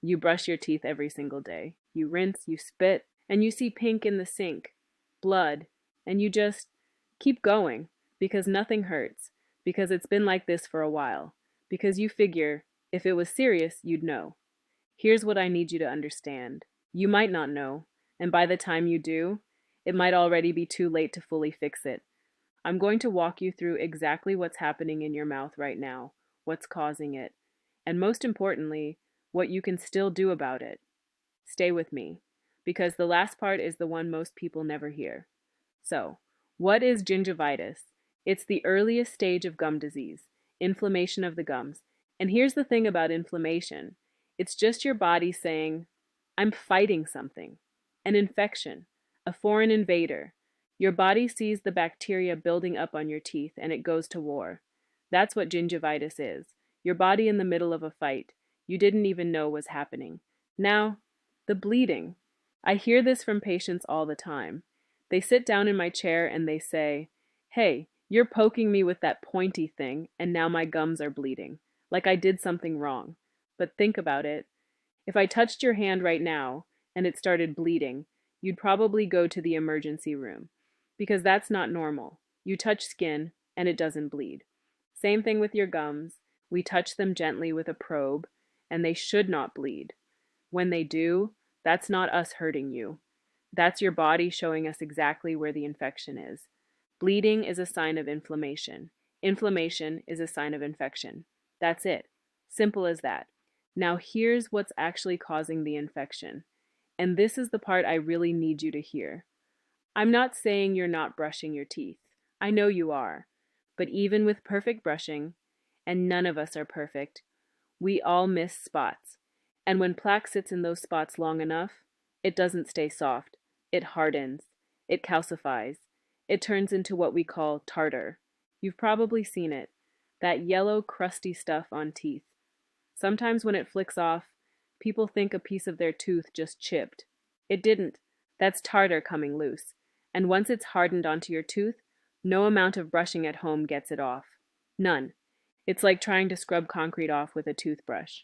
You brush your teeth every single day. You rinse, you spit, and you see pink in the sink, blood, and you just keep going because nothing hurts, because it's been like this for a while, because you figure if it was serious, you'd know. Here's what I need you to understand. You might not know, and by the time you do, it might already be too late to fully fix it. I'm going to walk you through exactly what's happening in your mouth right now, what's causing it, and most importantly, what you can still do about it. Stay with me, because the last part is the one most people never hear. So, what is gingivitis? It's the earliest stage of gum disease, inflammation of the gums. And here's the thing about inflammation, it's just your body saying, I'm fighting something, an infection, a foreign invader. Your body sees the bacteria building up on your teeth and it goes to war. That's what gingivitis is. Your body in the middle of a fight you didn't even know was happening. Now, the bleeding. I hear this from patients all the time. They sit down in my chair and they say, Hey, you're poking me with that pointy thing and now my gums are bleeding, like I did something wrong. But think about it. If I touched your hand right now and it started bleeding, you'd probably go to the emergency room because that's not normal. You touch skin and it doesn't bleed. Same thing with your gums. We touch them gently with a probe and they should not bleed. When they do, that's not us hurting you. That's your body showing us exactly where the infection is. Bleeding is a sign of inflammation. Inflammation is a sign of infection. That's it. Simple as that. Now here's what's actually causing the infection. And this is the part I really need you to hear. I'm not saying you're not brushing your teeth. I know you are. But even with perfect brushing, and none of us are perfect, we all miss spots. And when plaque sits in those spots long enough, it doesn't stay soft. It hardens. It calcifies. It turns into what we call tartar. You've probably seen it. That yellow, crusty stuff on teeth. Sometimes when it flicks off, people think a piece of their tooth just chipped. It didn't. That's tartar coming loose. And once it's hardened onto your tooth, no amount of brushing at home gets it off. None. It's like trying to scrub concrete off with a toothbrush.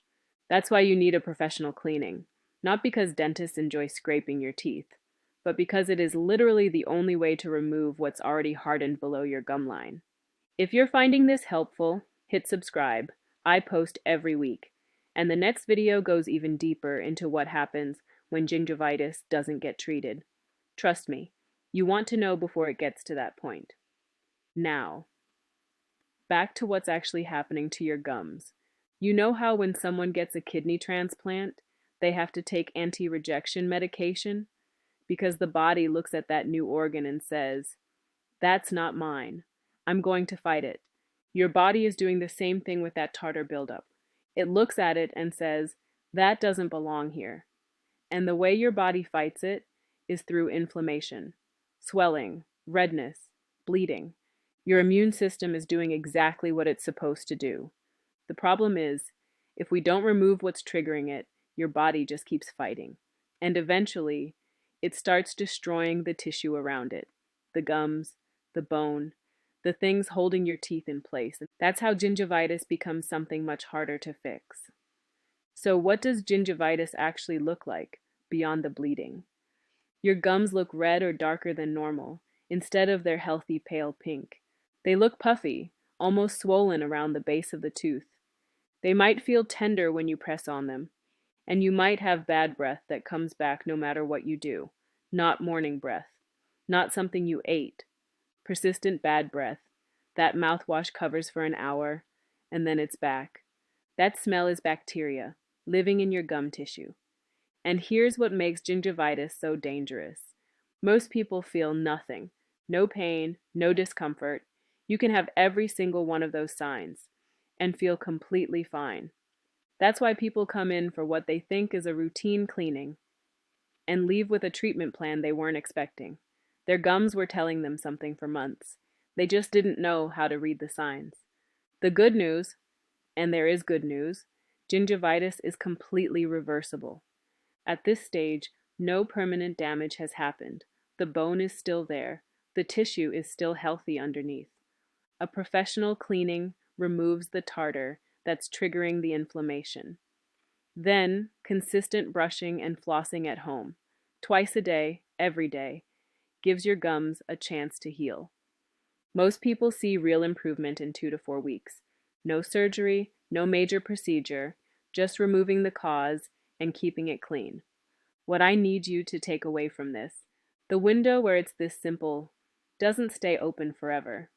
That's why you need a professional cleaning. Not because dentists enjoy scraping your teeth, but because it is literally the only way to remove what's already hardened below your gum line. If you're finding this helpful, hit subscribe. I post every week. And the next video goes even deeper into what happens when gingivitis doesn't get treated. Trust me, you want to know before it gets to that point. Now, back to what's actually happening to your gums. You know how when someone gets a kidney transplant, they have to take anti-rejection medication? Because the body looks at that new organ and says, that's not mine. I'm going to fight it. Your body is doing the same thing with that tartar buildup. It looks at it and says, that doesn't belong here. And the way your body fights it is through inflammation, swelling, redness, bleeding. Your immune system is doing exactly what it's supposed to do. The problem is, if we don't remove what's triggering it, your body just keeps fighting. And eventually, it starts destroying the tissue around it, the gums, the bone, the things holding your teeth in place. That's how gingivitis becomes something much harder to fix. So what does gingivitis actually look like beyond the bleeding? Your gums look red or darker than normal, instead of their healthy pale pink. They look puffy, almost swollen around the base of the tooth. They might feel tender when you press on them, and you might have bad breath that comes back no matter what you do. Not morning breath, not something you ate. Persistent bad breath. That mouthwash covers for an hour, and then it's back. That smell is bacteria, living in your gum tissue. And here's what makes gingivitis so dangerous. Most people feel nothing. No pain, no discomfort. You can have every single one of those signs and feel completely fine. That's why people come in for what they think is a routine cleaning and leave with a treatment plan they weren't expecting. Their gums were telling them something for months. They just didn't know how to read the signs. The good news, and there is good news, gingivitis is completely reversible. At this stage, no permanent damage has happened. The bone is still there. The tissue is still healthy underneath. A professional cleaning removes the tartar that's triggering the inflammation. Then, consistent brushing and flossing at home, twice a day, every day, gives your gums a chance to heal. Most people see real improvement in 2 to 4 weeks. No surgery, no major procedure, just removing the cause and keeping it clean. What I need you to take away from this, the window where it's this simple doesn't stay open forever.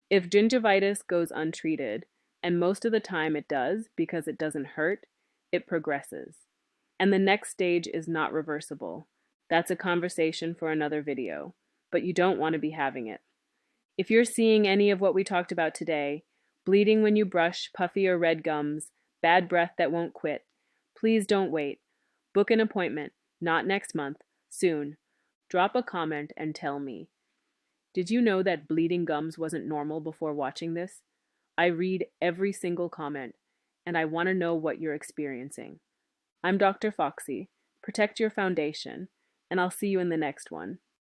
If gingivitis goes untreated, and most of the time it does because it doesn't hurt, it progresses. And the next stage is not reversible. That's a conversation for another video, but you don't want to be having it. If you're seeing any of what we talked about today, bleeding when you brush, puffy or red gums, bad breath that won't quit, please don't wait. Book an appointment, not next month, soon. Drop a comment and tell me. Did you know that bleeding gums wasn't normal before watching this? I read every single comment, and I want to know what you're experiencing. I'm Dr. Foxy. Protect your foundation, and I'll see you in the next one.